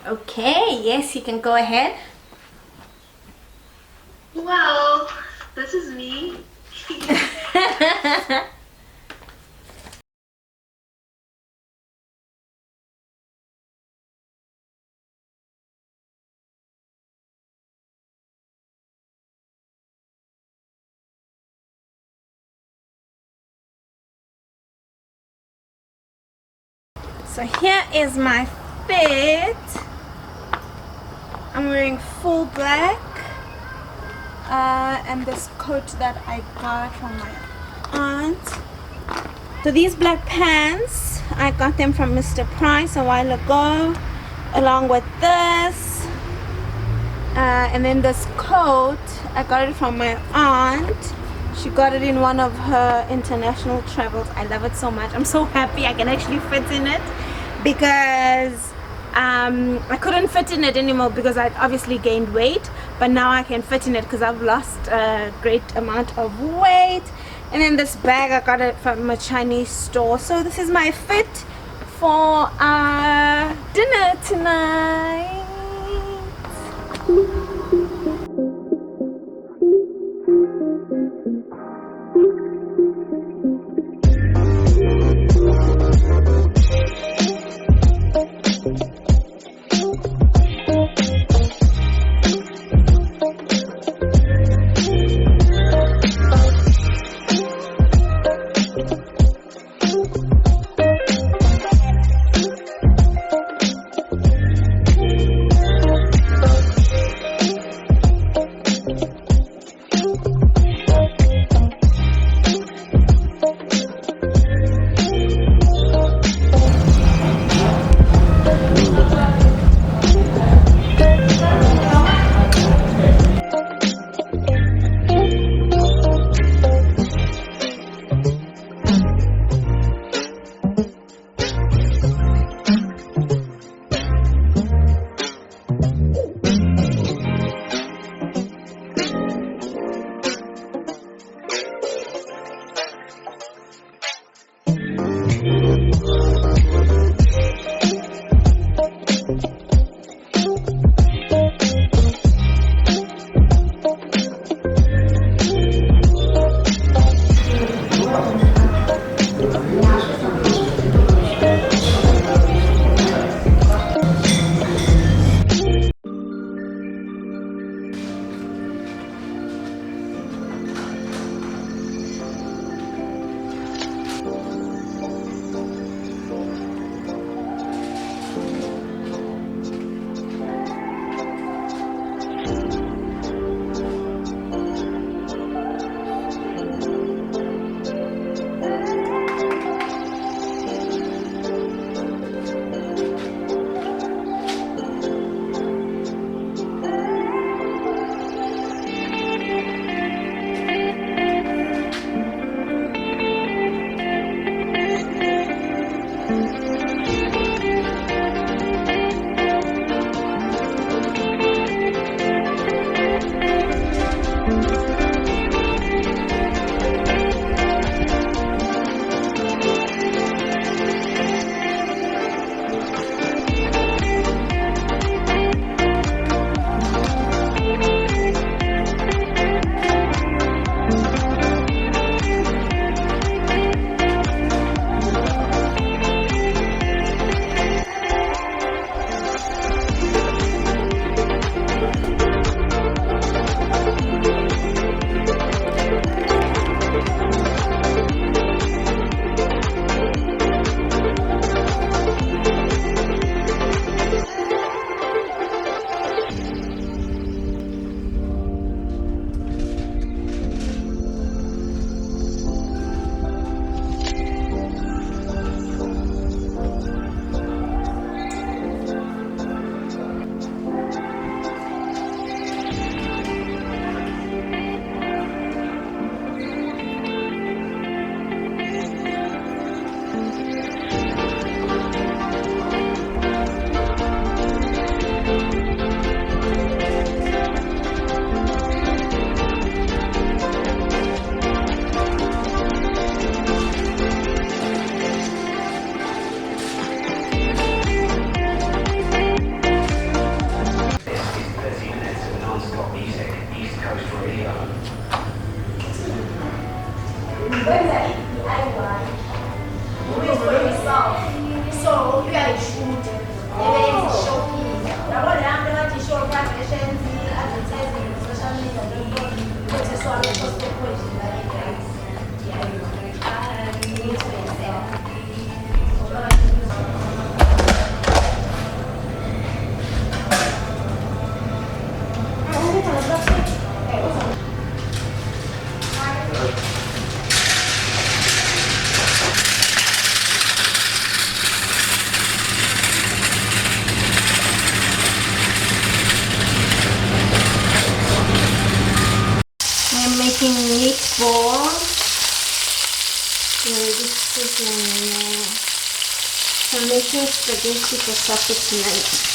Okay, yes, you can go ahead. Well, this is me. So here is my fit. I'm wearing full black and this coat that I got from my aunt. So these black pants, I got them from Mr. Price a while ago, along with this. And then this coat, I got it from my aunt. She got it in one of her international travels. I love it so much. I'm so happy I can actually fit in it, because I couldn't fit in it anymore because I'd obviously gained weight, but now I can fit in it because I've lost a great amount of weight. And then this bag, I got it from a Chinese store. So this is my fit for dinner tonight. I'm making meatballs. This is I'm making spaghetti for supper tonight.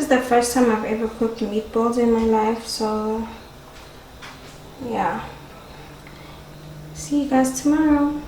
The first time I've ever cooked meatballs in my life, so yeah, see you guys tomorrow.